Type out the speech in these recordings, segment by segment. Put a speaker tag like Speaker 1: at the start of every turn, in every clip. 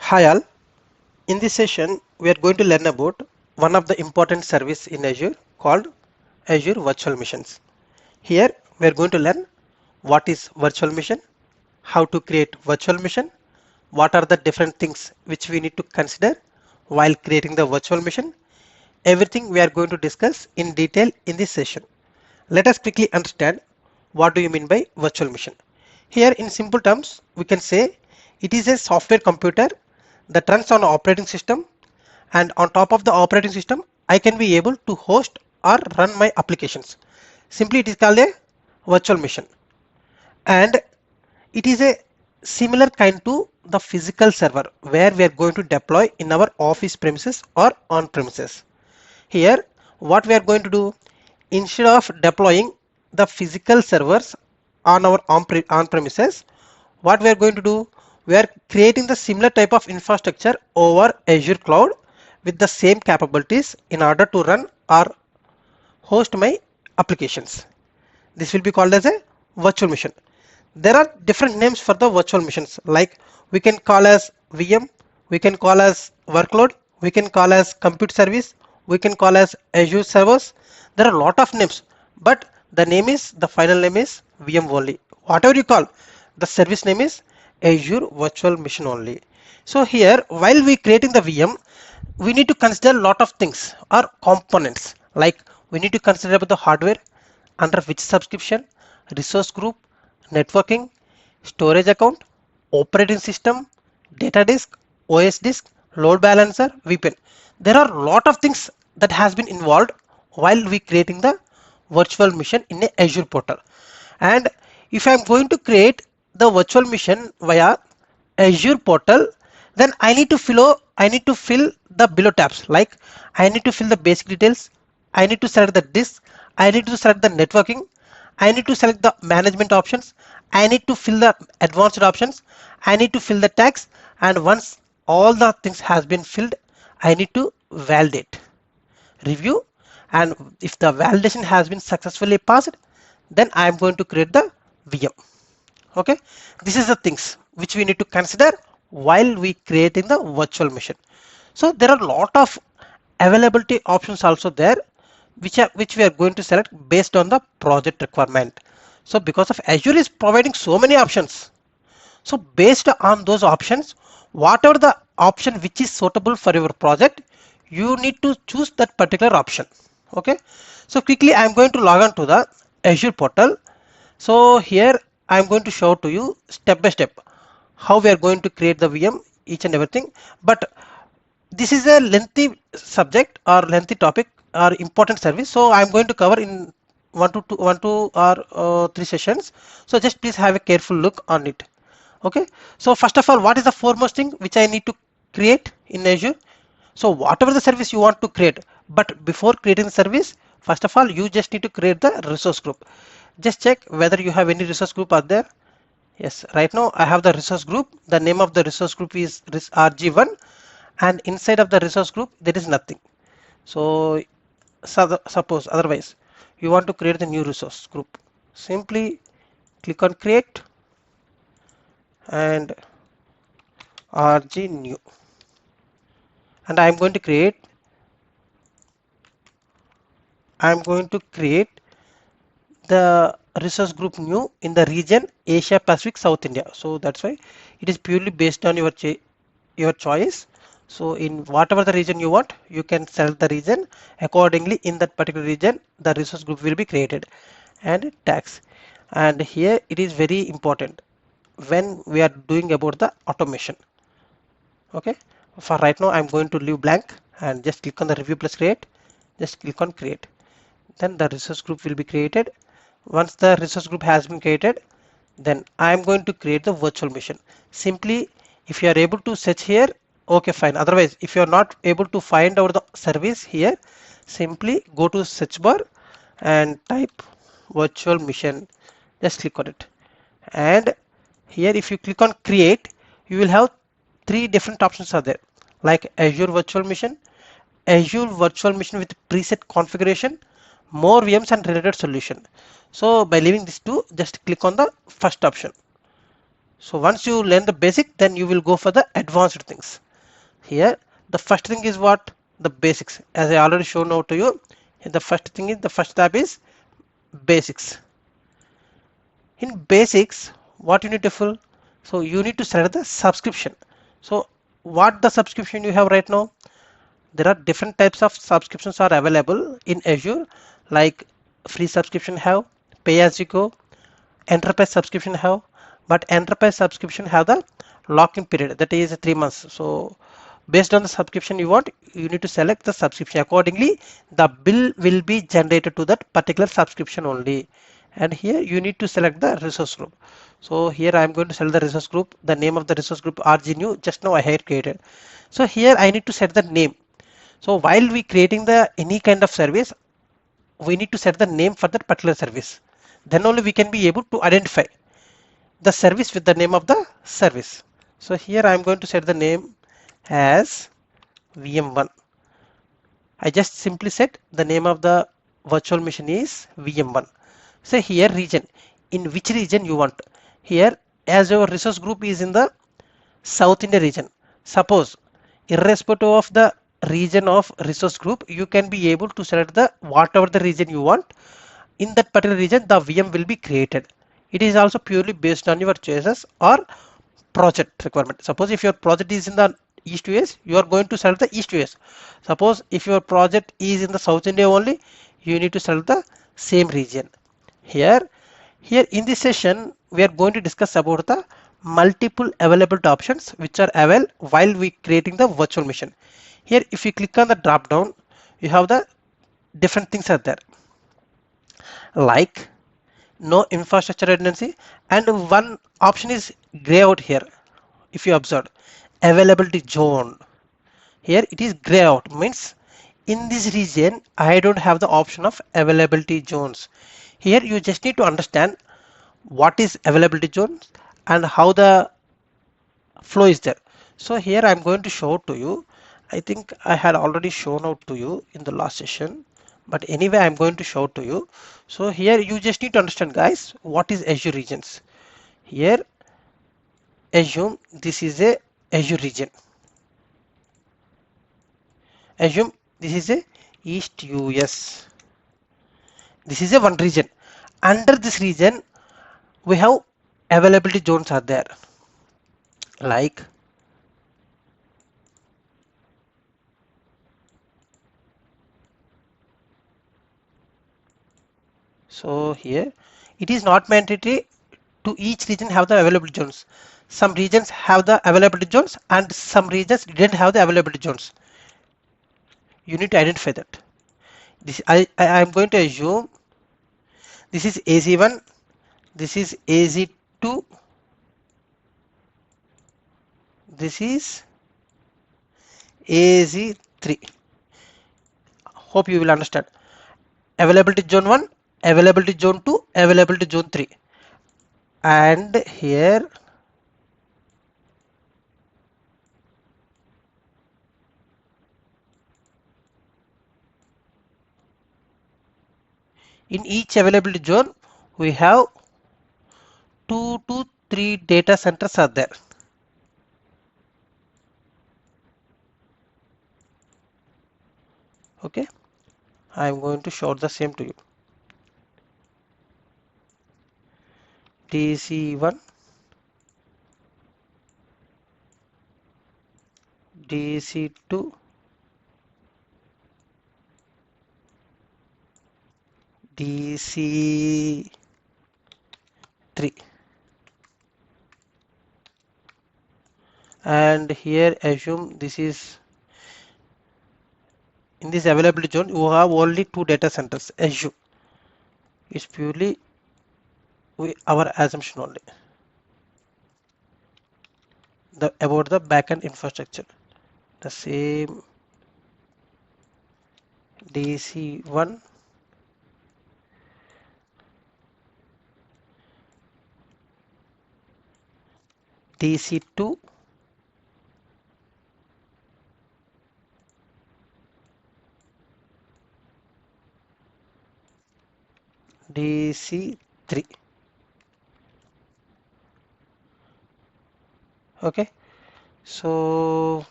Speaker 1: Hi all, in this session we are going to learn about one of the important service in Azure called Azure Virtual Machines. Here we are going to learn what is virtual machine, how to create virtual machine, what are the different things which we need to consider while creating the virtual machine. Everything we are going to discuss in detail in this session. Let us quickly understand what do you mean by virtual machine. Here in simple terms, we can say it is a software computer that runs on an operating system, and on top of the operating system, I can be able to host or run my applications. Simply it is called a virtual machine, and it is a similar kind to the physical server where we are going to deploy in our office premises or on premises. Here, what we are going to do, instead of deploying the physical servers on our on premises, what we are going to do, we are creating the similar type of infrastructure over Azure Cloud with the same capabilities in order to run or host my applications. This will be called as a virtual machine. There are different names for the virtual machines, like we can call as VM, we can call as workload, we can call as compute service, we can call as Azure servers. There are a lot of names, but the final name is VM only. Whatever you call, the service name is Azure Virtual Machine only. So here, while we creating the VM, we need to consider a lot of things or components, like we need to consider about the hardware, under which subscription, resource group, networking, storage account, operating system, data disk, OS disk, load balancer, VPN. There are a lot of things that has been involved while we creating the virtual machine in a Azure portal. And if I am going to create the virtual machine via Azure portal, then I need to fill the below tabs, like I need to fill the basic details, I need to select the disk, I need to select the networking, I need to select the management options, I need to fill the advanced options, I need to fill the tags, and once all the things has been filled, I need to validate, review, and if the validation has been successfully passed, then I am going to create the VM. Okay, this is the things which we need to consider while we creating the virtual machine. So there are a lot of availability options also there, which we are going to select based on the project requirement. So because of Azure is providing so many options, so based on those options, whatever the option which is suitable for your project, you need to choose that particular option. Okay, so quickly I am going to log on to the Azure portal. So here I am going to show to you step by step how we are going to create the VM, each and everything. But this is a lengthy subject or lengthy topic or important service. So I am going to cover in one to or three sessions. So just please have a careful look on it. Okay. So first of all, what is the foremost thing which I need to create in Azure? So whatever the service you want to create, but before creating the service, first of all, you just need to create the resource group. Just check whether you have any resource group out there. Yes, right now I have the resource group. The name of the resource group is RG1, and inside of the resource group there is nothing. So suppose otherwise you want to create the new resource group. Simply click on create and RG new, and I am going to create the resource group new in the region Asia Pacific South India. So that's why it is purely based on your choice. So in whatever the region you want, you can select the region accordingly. In that particular region, the resource group will be created, and tags. And here it is very important when we are doing about the automation. Okay, for right now I'm going to leave blank and just click on the review plus create. Just click on create, then the resource group will be created. Once the resource group has been created, then I am going to create the virtual machine. Simply, if you are able to search here, okay, fine. Otherwise, if you are not able to find out the service here, simply go to search bar and type virtual machine. Just click on it, and here if you click on create, you will have three different options are there, like Azure Virtual Machine, Azure Virtual Machine with preset configuration, more VMs and related solution. So by leaving these two, just click on the first option. So once you learn the basic, then you will go for the advanced things. Here, the first thing is what? The basics. As I already shown out to you, the first thing is the first tab is basics. In basics, what you need to fill? So you need to select the subscription. So what the subscription you have right now? There are different types of subscriptions are available in Azure, like free subscription have, pay as you go, enterprise subscription have, but enterprise subscription have the lock-in period, that is 3 months. So based on the subscription you want, you need to select the subscription accordingly. The bill will be generated to that particular subscription only. And here you need to select the resource group. So here I am going to select the resource group. The name of the resource group RG new, just now I had created. So here I need to set the name. So while we creating the any kind of service, we need to set the name for that particular service. Then only we can be able to identify the service with the name of the service. So here I am going to set the name as VM1. I just simply set the name of the virtual machine is VM1. So here region, in which region you want. Here as your resource group is in the South India region. Suppose irrespective of the region of resource group, you can be able to select the whatever the region you want. In that particular region, the VM will be created. It is also purely based on your choices or project requirement. Suppose if your project is in the East US, you are going to select the East US. Suppose if your project is in the South India only, you need to select the same region. Here, here in this session, we are going to discuss about the multiple availability options which are available while we creating the virtual machine. Here, if you click on the drop down, you have the different things are there, like no infrastructure redundancy, and one option is gray out here. If you observe availability zone, here it is gray out, means in this region I don't have the option of availability zones. Here you just need to understand what is availability zones and how the flow is there. So here I'm going to show to you. I think I had already shown out to you in the last session, but anyway I'm going to show to you. So here you just need to understand, guys, what is Azure regions. Here assume this is a Azure region. Assume this is a East US. This is a one region. Under this region we have availability zones are there, like so. Here it is not mandatory to each region have the availability zones. Some regions have the availability zones and some regions didn't have the availability zones. You need to identify that. This I am going to assume this is AZ1, this is AZ2, this is AZ3. Hope you will understand. Availability zone 1, availability zone 2, availability zone 3. And here in each availability zone we have 2 to 3 data centers are there. Okay, I am going to show the same to you. DC1, DC2, DC3. And here assume this is in this availability zone you have only 2 data centers. Assume is purely our assumption only the about the backend infrastructure. The same DC1, DC2, DC3. Okay, so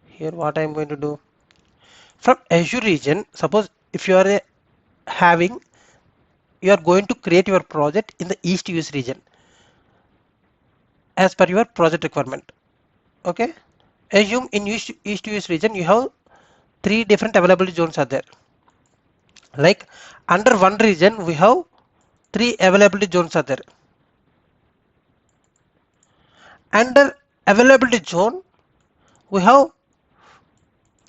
Speaker 1: here what I'm going to do from Azure region, suppose if you are having, you are going to create your project in the East US region as per your project requirement. Okay, assume in East US region you have three different availability zones are there. Like under one region we have three availability zones are there. Under availability zone we have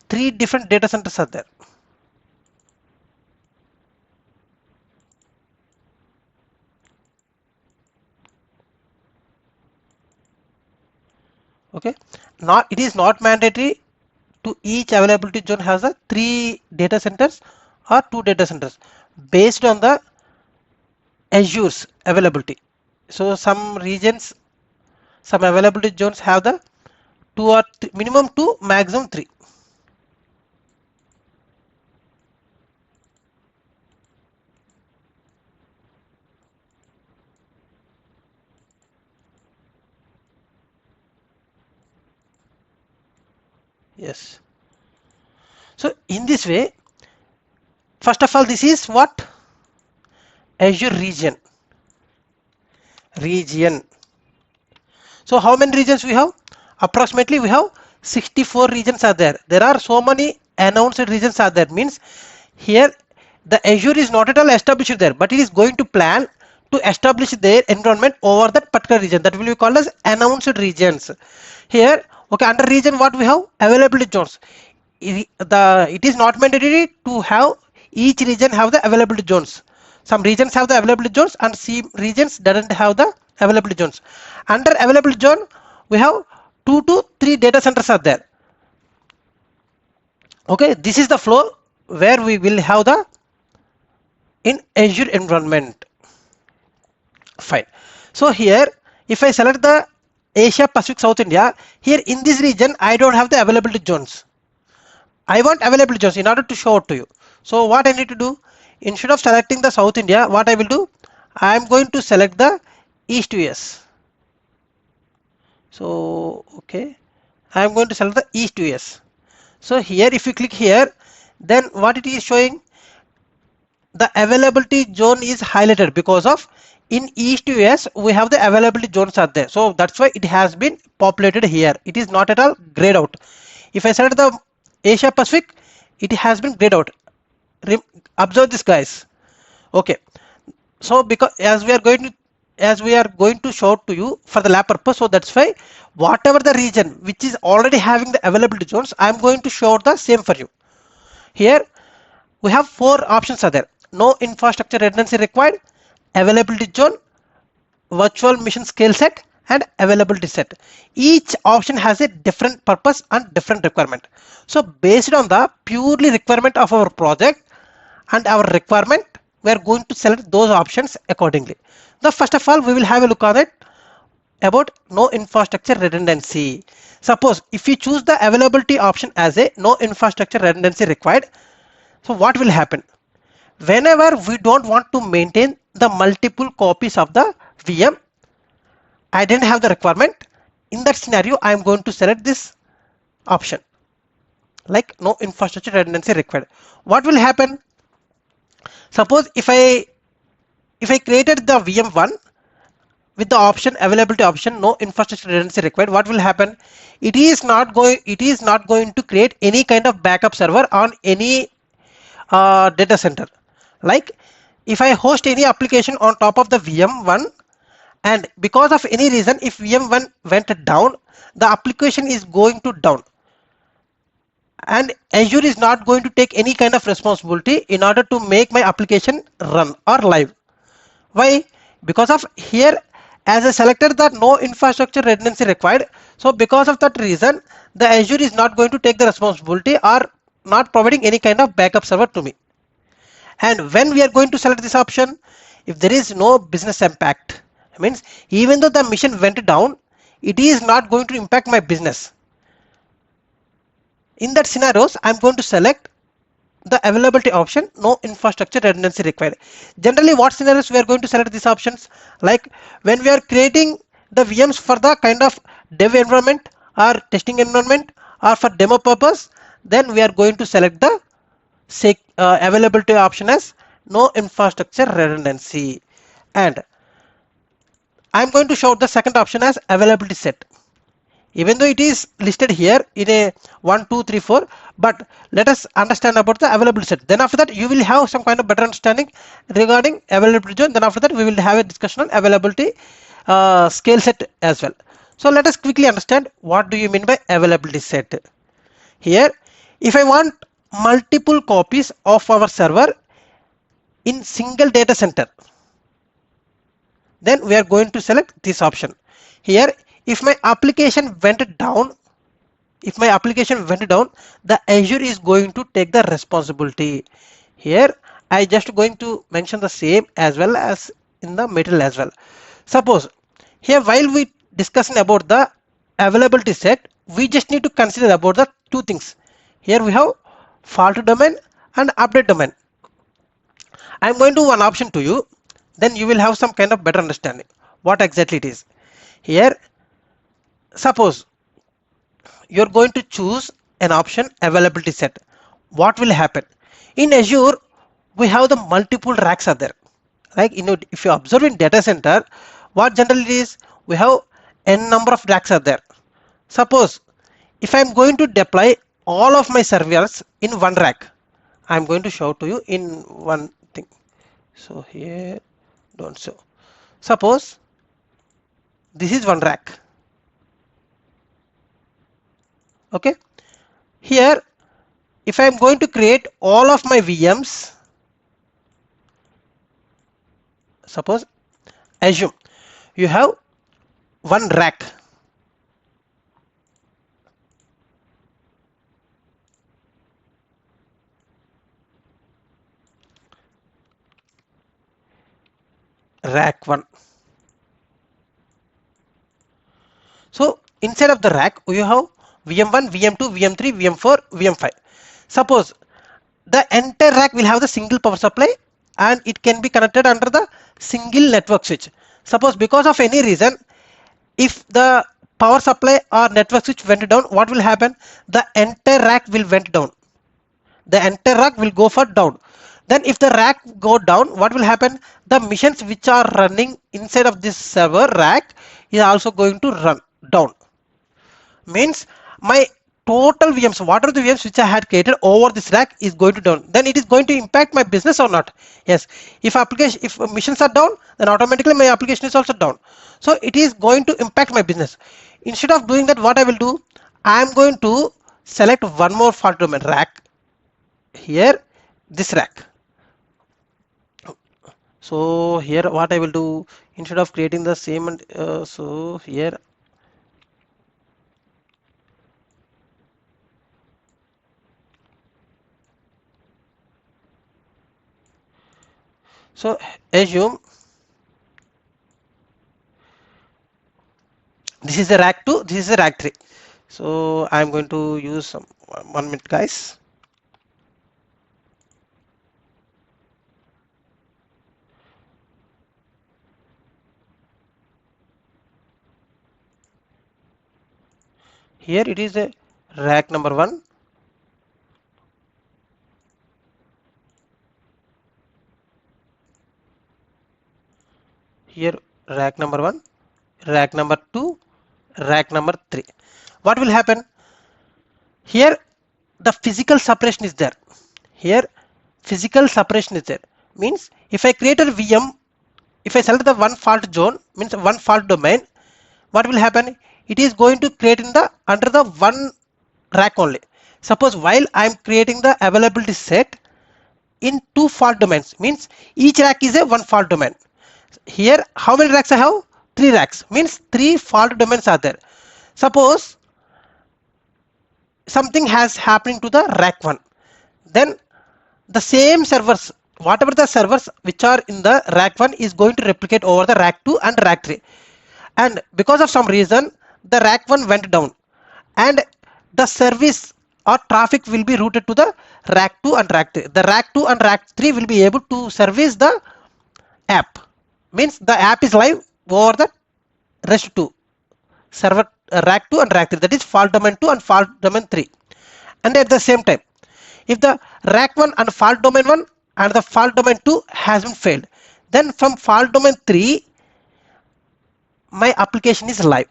Speaker 1: three different data centers are there. Okay, not, it is not mandatory to each availability zone has a three data centers or two data centers based on the Azure's availability. So some regions, some availability zones have the two or minimum two, maximum three. Yes. So in this way, first of all, this is what Azure region. So how many regions we have? Approximately we have 64 regions are there. There are so many announced regions are there. Means here the Azure is not at all established there, but it is going to plan to establish their environment over that particular region. That will be called as announced regions. Here, okay, under region what we have? Availability zones. It is not mandatory to have each region have the availability zones. Some regions have the availability zones and some regions doesn't have the availability zones. Under availability zone we have two to three data centers are there. Okay, this is the flow where we will have the in Azure environment. Fine. So here if I select the Asia Pacific South India, here in this region I don't have the availability zones. I want availability zones in order to show it to you. So what I need to do, instead of selecting the South India, what I will do, I am going to select the East US. So okay, I am going to select the East US. So here if you click here, then what it is showing, the availability zone is highlighted because of in East US we have the availability zones are there. So that's why it has been populated here. It is not at all grayed out. If I select the Asia Pacific, it has been grayed out. Observe this, guys. Okay, so because as we are going to show to you for the lab purpose, so that's why whatever the region which is already having the availability zones, I am going to show the same for you. Here we have four options are there: no infrastructure redundancy required, availability zone, virtual machine scale set, and availability set. Each option has a different purpose and different requirement. So based on the purely requirement of our project and our requirement, we are going to select those options accordingly. The first of all, we will have a look on it about no infrastructure redundancy. Suppose if we choose the availability option as a no infrastructure redundancy required, so what will happen? Whenever we don't want to maintain the multiple copies of the VM, I didn't have the requirement. In that scenario, I am going to select this option like no infrastructure redundancy required. What will happen? Suppose if I created the VM1 with the option availability option no infrastructure redundancy required, what will happen? It is not going to create any kind of backup server on any data center. Like if I host any application on top of the VM1, and because of any reason if VM1 went down, the application is going to down, and Azure is not going to take any kind of responsibility in order to make my application run or live. Why? Because of here, as I selected that no infrastructure redundancy required, so because of that reason the Azure is not going to take the responsibility or not providing any kind of backup server to me. And when we are going to select this option, if there is no business impact, means even though the mission went down, it is not going to impact my business. In that scenarios, I'm going to select the availability option no infrastructure redundancy required. Generally what scenarios we are going to select these options? Like when we are creating the VMs for the kind of dev environment or testing environment or for demo purpose, then we are going to select the availability option as no infrastructure redundancy. And I'm going to show the second option as availability set. Even though it is listed here in a 1 2 3 4, but let us understand about the availability set. Then after that you will have some kind of better understanding regarding availability zone. Then after that we will have a discussion on availability scale set as well. So let us quickly understand what do you mean by availability set. Here, if I want multiple copies of our server in single data center, then we are going to select this option. Here, if my application went down, the Azure is going to take the responsibility. Here I just going to mention the same as well as in the material as well. Suppose here while we discussing about the availability set, we just need to consider about the two things. Here we have fault domain and update domain. I'm going to one option to you, then you will have some kind of better understanding what exactly it is. Here suppose you're going to choose an option availability set. What will happen in Azure? We have the multiple racks are there. Like if you observe in data center, what generally is we have n number of racks are there. Suppose if I'm going to deploy all of my servers in one rack, I'm going to show to you in one thing. So here don't show. Suppose this is one rack. Okay, here if I am going to create all of my VMs, suppose assume you have one rack. Rack 1. So inside of the rack we have VM1, VM2, VM3, VM4, VM5. Suppose the entire rack will have the single power supply and it can be connected under the single network switch. Suppose because of any reason, if the power supply or network switch went down, what will happen? The entire rack will went down. The entire rack will go for down. Then if the rack go down, what will happen? The machines which are running inside of this server rack is also going to run down. Means my total VMs, what are the VMs which I had created over this rack is going to down. Then it is going to impact my business or not? Yes. If machines are down, then automatically my application is also down. So it is going to impact my business. Instead of doing that, what I will do? I am going to select one more fault domain rack. Here, this rack. So here what I will do, instead of creating the same and so here so assume this is a rack 2, this is a rack 3. So I'm going to use some 1 minute guys. Here it is a rack number 1. Here rack number 1, rack number 2, rack number 3. What will happen? Here the physical separation is there. Here physical separation is there. Means if I create a VM, if I select the one fault zone, means one fault domain, what will happen? It is going to create in the under the one rack only. Suppose while I am creating the availability set in two fault domains, means each rack is a one fault domain. Here how many racks I have? 3 racks, means 3 fault domains are there. Suppose something has happening to the rack 1, then the same servers, whatever the servers which are in the rack 1 is going to replicate over the rack 2 and rack 3. And because of some reason the rack 1 went down and the service or traffic will be routed to the rack 2 and rack 3. The rack 2 and rack 3 will be able to service the app. Means the app is live over the rest 2, server rack 2 and rack 3, that is fault domain 2 and fault domain 3. And at the same time, if the rack 1 and fault domain 1 and the fault domain 2 has been failed, then from fault domain 3 my application is live.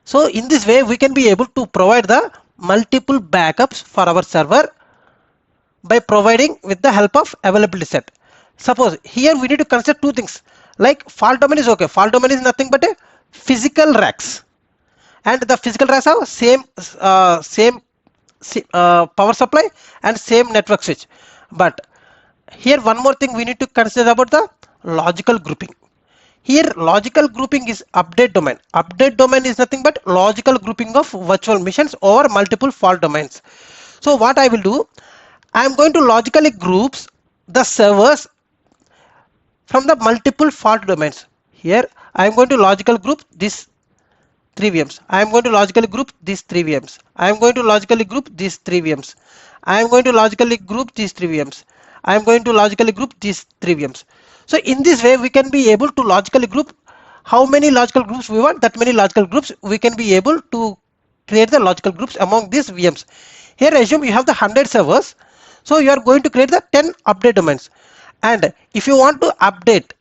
Speaker 1: So in this way we can be able to provide the multiple backups for our server by providing with the help of availability set. Suppose here we need to consider two things, like fault domain is okay. Fault domain is nothing but a physical racks, and the physical racks have same power supply and same network switch. But here one more thing we need to consider about the logical grouping. Here logical grouping is update domain. Update domain is nothing but logical grouping of virtual machines over multiple fault domains. So what I will do, I am going to logically groups the servers from the multiple fault domains. Here I am going to logical group this 3 VMs. I am going to logically group these 3 VMs. I am going to logically group these 3 VMs. I am going to logically group these 3 VMs. I am going to logically group these 3 VMs. So in this way we can be able to logically group how many logical groups we want, that many logical groups we can be able to create the logical groups among these VMs. Here assume you have the 100 servers. So you are going to create the 10 update domains. And if you want to update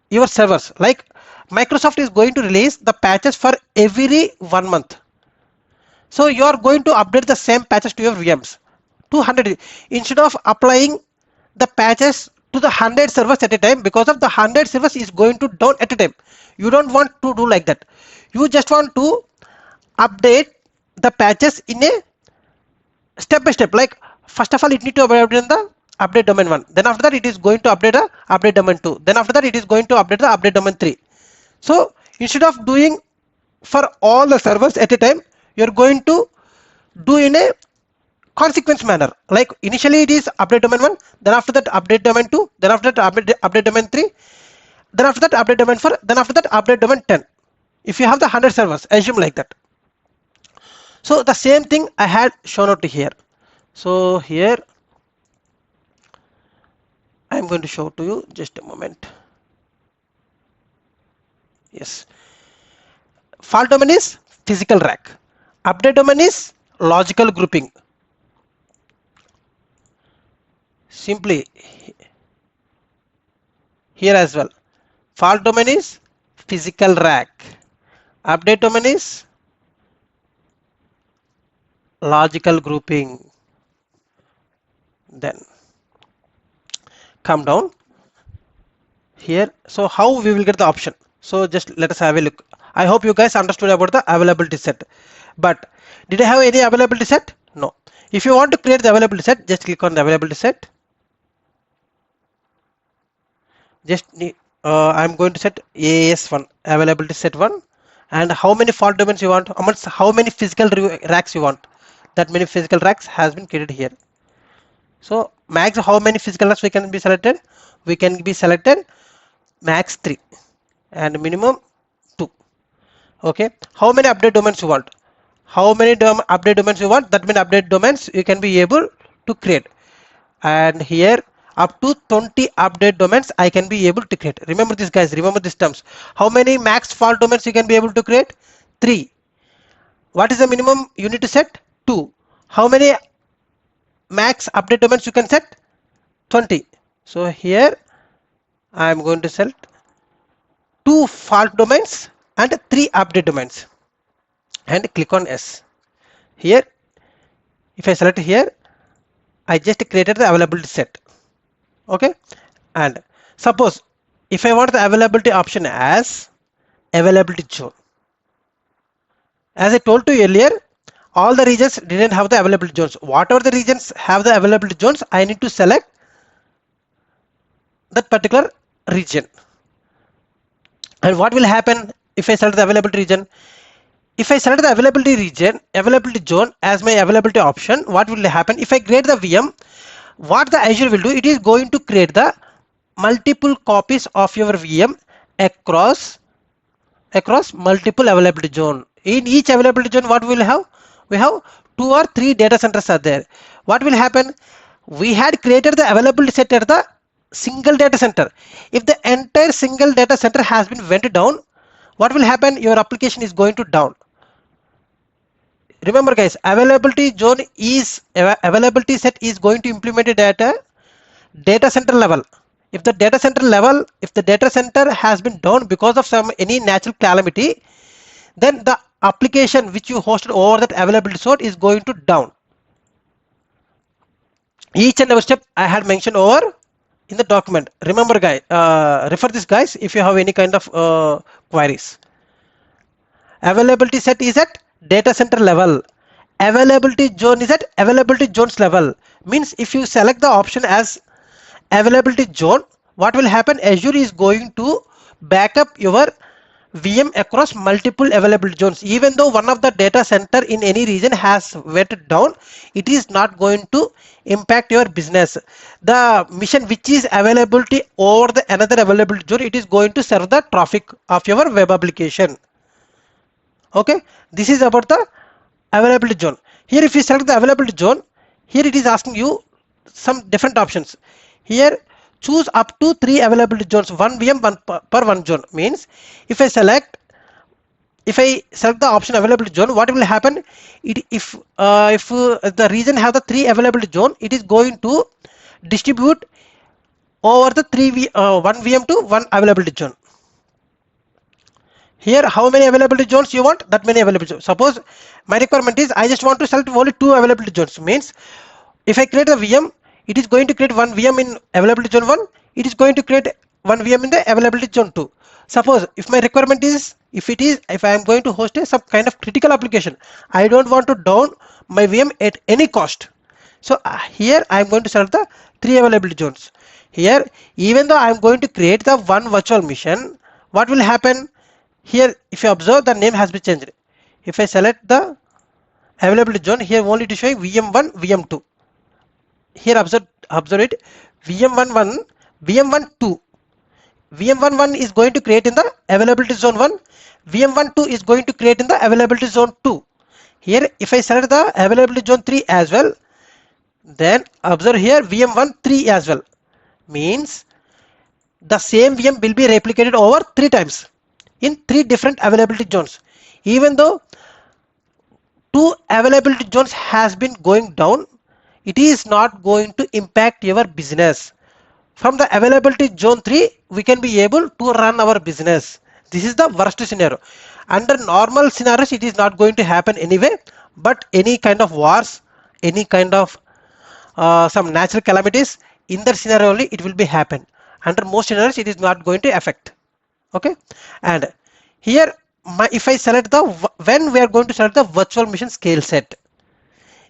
Speaker 1: your servers, like Microsoft is going to release the patches for every 1 month. So you are going to update the same patches to your VMs. 200 instead of applying the patches to the 100 servers at a time, because of the 100 servers is going to down at a time. You don't want to do like that. You just want to update the patches in a step by step. Like first of all it need to update in the update domain 1, then after that it is going to update the update domain 2, then after that it is going to update the update domain 3. So instead of doing for all the servers at a time, you are going to do in a consequence manner. Like initially it is update domain 1, then after that update domain 2, then after that update domain 3, then after that update domain 4, then after that update domain 10. If you have the 100 servers, assume like that. So the same thing I had shown out here. So here I am going to show to you, just a moment. Yes, fault domain is physical rack, update domain is logical grouping. Simply here as well, fault domain is physical rack, update domain is logical grouping. Then come down here. So how we will get the option? So just let us have a look. I hope you guys understood about the availability set. But did I have any availability set? No. If you want to create the availability set, just click on the availability set. Just I'm going to set AAS1 availability set 1, and how many fault domains you want, how many physical racks you want, that many physical racks has been created here. So max how many physical racks we can be selected? We can be selected max 3 and minimum 2. Okay, how many update domains you want? How many update domains you want? That many update domains you can be able to create. And here up to 20 update domains I can be able to create. Remember this guys, remember these terms. How many max fault domains you can be able to create? 3. What is the minimum you need to set? 2. How many max update domains you can set? 20. So here I am going to select 2 fault domains and 3 update domains and click on S. Here if I select here, I just created the availability set. Okay, and suppose if I want the availability option as availability zone, as I told you earlier, all the regions didn't have the availability zones. Whatever the regions have the availability zones, I need to select that particular region. And what will happen if I select the availability region? If I select the availability region, availability zone as my availability option, what will happen? If I create the VM, what the Azure will do, it is going to create the multiple copies of your VM across multiple availability zone. In each availability zone, what we will have? We have 2 or 3 data centers are there. What will happen? We had created the availability set at the single data center. If the entire single data center has been went down, what will happen? Your application is going to down. Remember guys, availability set is going to implement it at a data center level. If the data center has been down because of some any natural calamity, then the application which you hosted over that availability zone is going to down. Each and every step I had mentioned over in the document. Remember guys, refer this guys if you have any kind of queries. Availability set is at data center level. Availability zone is at availability zones level. Means if you select the option as availability zone, what will happen? Azure is going to back up your VM across multiple availability zones. Even though one of the data center in any region has went down, it is not going to impact your business. The mission which is availability over the another availability zone, it is going to serve the traffic of your web application. Okay, this is about the availability zone. Here if you select the availability zone, here it is asking you some different options. Here choose up to 3 availability zones, 1 VM per 1 zone. Means if I select the option availability zone, what will happen? If the region have the 3 availability zone, it is going to distribute over the 1 VM to 1 availability zone. Here how many availability zones you want? That many availability zones. Suppose my requirement is I just want to select only 2 availability zones. Means if I create a VM, it is going to create 1 VM in availability zone 1, it is going to create 1 VM in the availability zone 2. Suppose if my requirement is if I am going to host some kind of critical application, I don't want to down my VM at any cost. So here I am going to select the 3 availability zones. Here even though I am going to create the one virtual machine, what will happen? Here if you observe, the name has been changed. If I select the availability zone, here only it is showing VM1 VM2. Here observe it, VM11 VM12. VM11 is going to create in the availability zone 1, VM12 is going to create in the availability zone 2. Here if I select the availability zone 3 as well, then observe here VM13 as well. Means the same VM will be replicated over 3 times in 3 different availability zones. Even though 2 availability zones has been going down, it is not going to impact your business. From the availability zone 3, we can be able to run our business. This is the worst scenario. Under normal scenarios, it is not going to happen anyway, but any kind of wars, any kind of some natural calamities, in that scenario only it will be happen. Under most scenarios, it is not going to affect. Okay, and here if I select when we are going to select the virtual machine scale set,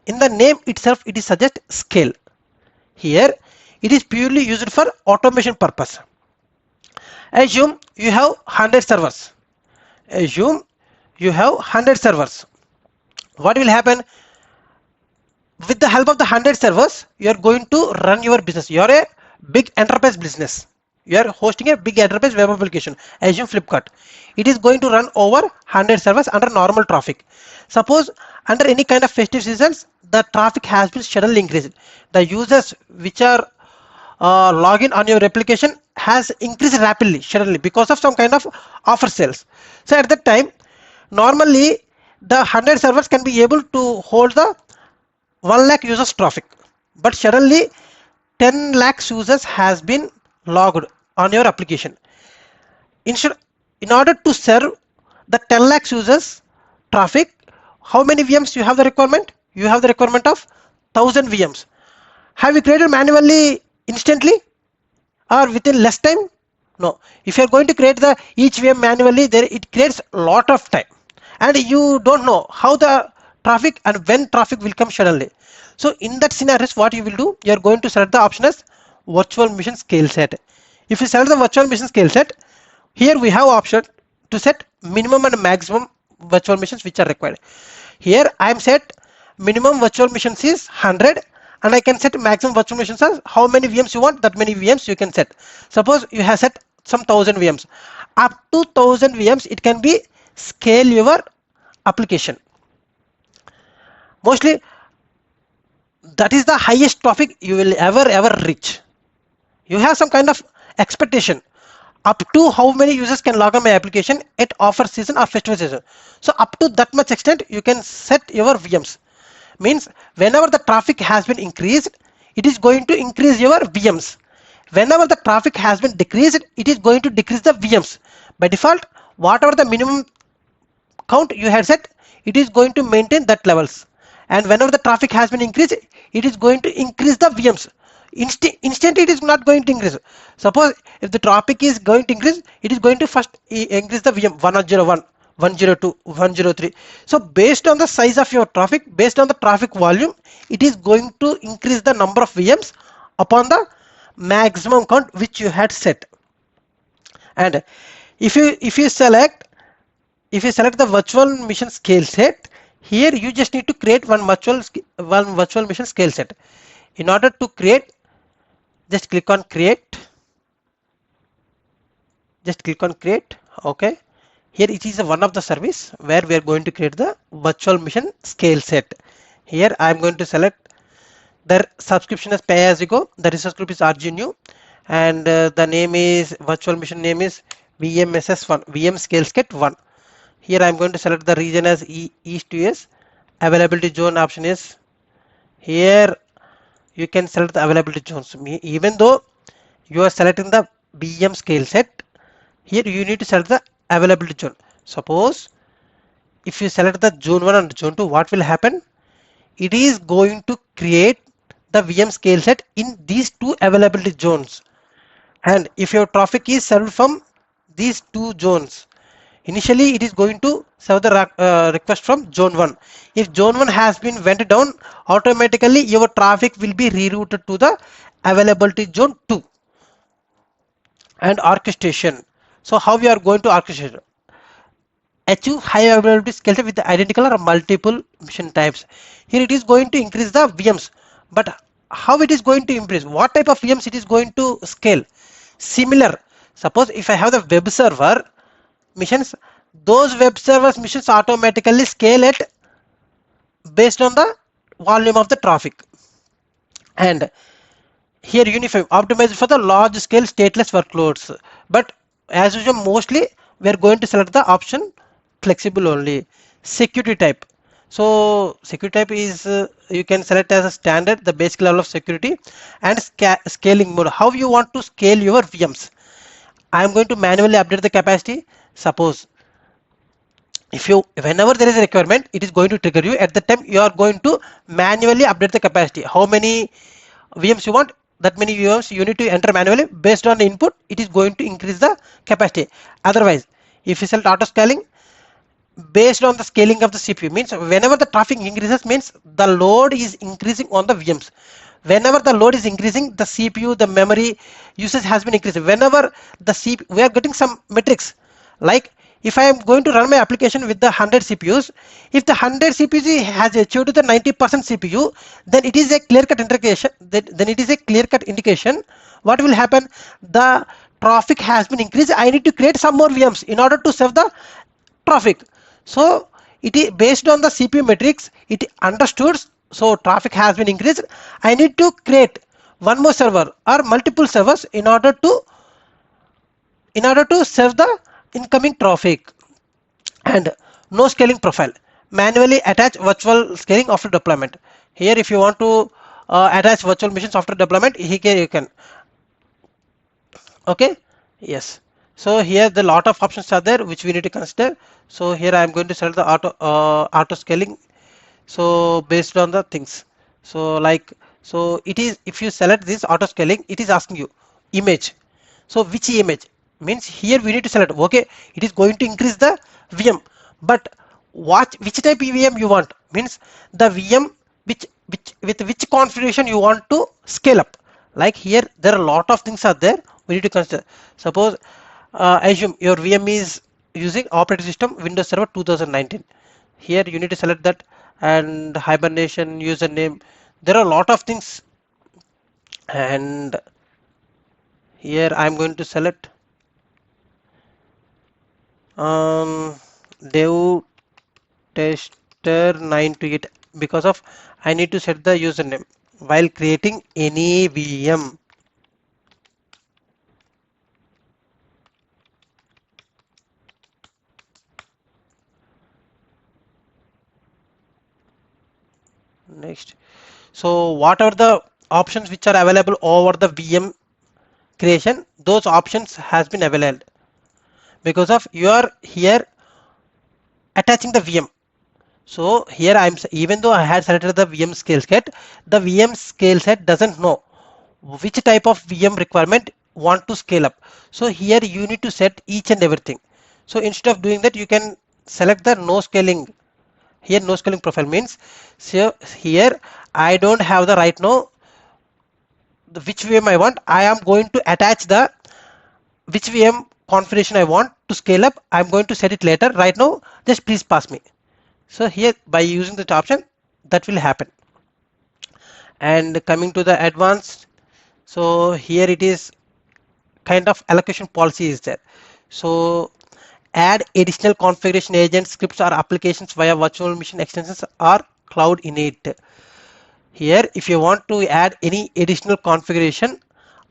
Speaker 1: in the name itself it is suggest scale. Here it is purely used for automation purpose. Assume you have 100 servers. Assume you have 100 servers. What will happen? With the help of the 100 servers, you are going to run your business. You are a big enterprise business. You are hosting a big enterprise web application. Assume Flipkart. It is going to run over 100 servers under normal traffic. Suppose under any kind of festive seasons, the traffic has been suddenly increased. The users which are login on your application has increased rapidly, suddenly, because of some kind of offer sales. So at that time, normally the 100 servers can be able to hold the 1 lakh users traffic, but suddenly 10 lakhs users has been logged on your application. In order to serve the 10 lakhs users traffic, how many VMs you have the requirement? You have the requirement of 1000 VMs. Have you created manually instantly or within less time? No. If you are going to create the each VM manually, there it creates a lot of time, and you don't know how the traffic and when traffic will come suddenly. So in that scenario, what you will do? You are going to select the option as virtual machine scale set. If you select the virtual machine scale set, here we have option to set minimum and maximum virtual machines which are required. Here I am set minimum virtual machines is 100, and I can set maximum virtual machines as how many VMs you want, that many VMs you can set. Suppose you have set some 1000 VMs. Up to 1000 VMs, it can be scale your application. Mostly that is the highest traffic you will ever reach. You have some kind of expectation. up to how many users can log on my application at offer season or festival season. So up to that much extent you can set your VMs. Means whenever the traffic has been increased, it is going to increase your VMs. Whenever the traffic has been decreased, it is going to decrease the VMs. By default, whatever the minimum count you had set, it is going to maintain that levels. And whenever the traffic has been increased, it is going to increase the VMs. Instantly it is not going to increase. Suppose if the traffic is going to increase, it is going to first increase the VM 101, 102, 103. So based on the size of your traffic, based on the traffic volume, it is going to increase the number of VMs upon the maximum count which you had set. And if you select the virtual machine scale set, here you just need to create one virtual machine scale set. In order to create, just click on create. Okay. Here it is one of the service where we are going to create the virtual machine scale set. Here I am going to select the subscription as pay as you go. The resource group is RGNU, and the name is virtual machine name is VMSS1, VM scale set 1. Here I am going to select the region as East US. Availability zone option is here. You can select the availability zones. Even though you are selecting the VM scale set, here you need to select the availability zone. Suppose if you select the zone 1 and zone 2, what will happen? It is going to create the VM scale set in these two availability zones. And if your traffic is served from these two zones, initially it is going to serve the request from zone 1. If zone 1 has been went down, automatically your traffic will be rerouted to the availability zone 2. And orchestration. So how we are going to orchestrate? Achieve high availability scale with the identical or multiple mission types. Here it is going to increase the VMs, but how it is going to increase? What type of VMs it is going to scale? Similar. Suppose if I have the web server missions, those web servers missions automatically scale it based on the volume of the traffic. And here uniform optimized for the large scale stateless workloads, but as usual mostly we are going to select the option flexible only. Security type, so security type is you can select as a standard the basic level of security. And scaling mode, how you want to scale your VMs. I am going to manually update the capacity. Suppose if you whenever there is a requirement, it is going to trigger you. At the time you are going to manually update the capacity. How many VMs you want, that many VMs you need to enter manually. Based on the input, it is going to increase the capacity. Otherwise, if you select auto scaling, based on the scaling of the CPU, means whenever the traffic increases, means the load is increasing on the VMs. Whenever the load is increasing, the CPU, the memory usage has been increasing. Whenever the CPU, we are getting some metrics, like if I am going to run my application with the 100 CPUs, if the 100 CPUs has achieved the 90% CPU, then it is a clear-cut indication. Then it is a clear-cut indication. What will happen? The traffic has been increased. I need to create some more VMs in order to serve the traffic. So it is based on the CPU metrics. It understood. So traffic has been increased. I need to create one more server or multiple servers in order to serve the incoming traffic. And no scaling profile, manually attach virtual scaling after deployment. Here if you want to attach virtual machines after deployment, here you can. Okay, yes. So here the lot of options are there which we need to consider. So here I am going to select the auto scaling. So based on the things, so like, so it is, if you select this auto scaling, it is asking you image. So which image, means here we need to select, okay, it is going to increase the VM, but which type of VM you want, means the VM which with which configuration you want to scale up. Like here there are a lot of things are there we need to consider. Suppose assume your VM is using operating system Windows Server 2019. Here you need to select that, and hibernation, username, there are a lot of things. And here I am going to select dev tester 928, because of I need to set the username while creating any VM. Next. So what are the options which are available over the VM creation? Those options has been available because of you are here attaching the VM. So here even though I had selected the VM scale set, the VM scale set doesn't know which type of VM requirement want to scale up. So here you need to set each and everything. So instead of doing that, you can select the no scaling. Here no scaling profile means, so here I don't have the right now which VM I want. I am going to attach the which VM configuration I want to scale up. I'm going to set it later. Right now, just please pass me. So here by using the option that will happen. And coming to the advanced, so here it is kind of allocation policy is there. So add additional configuration agents, scripts or applications via virtual machine extensions or cloud init. Here if you want to add any additional configuration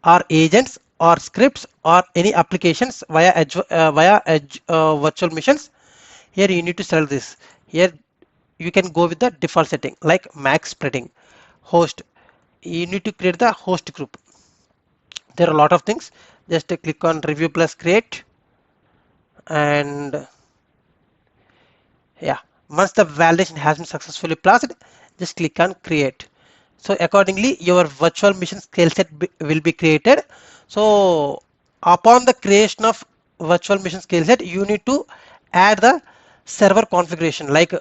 Speaker 1: or agents or scripts or any applications via Edge virtual machines, here you need to select this. Here you can go with the default setting like max spreading, host. You need to create the host group. There are a lot of things. Just click on review plus create, and yeah, once the validation has been successfully passed, just click on create. So accordingly your virtual machine scale set will be created. So upon the creation of virtual machine scale set, you need to add the server configuration, like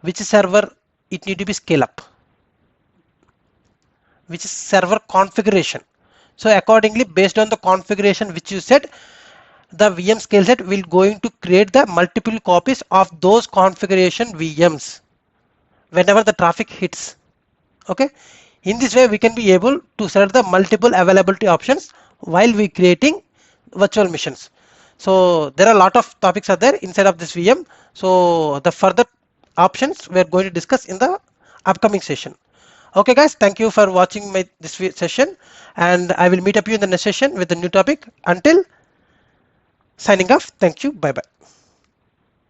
Speaker 1: which server it need to be scale up, which is server configuration. So accordingly, based on the configuration which you set, the VM scale set will going to create the multiple copies of those configuration VMs whenever the traffic hits. Okay, in this way we can be able to select the multiple availability options while we creating virtual machines. So there are a lot of topics are there inside of this VM. So the further options we are going to discuss in the upcoming session. Okay guys, thank you for watching my this session, and I will meet up you in the next session with a new topic. Until signing off, thank you, bye bye.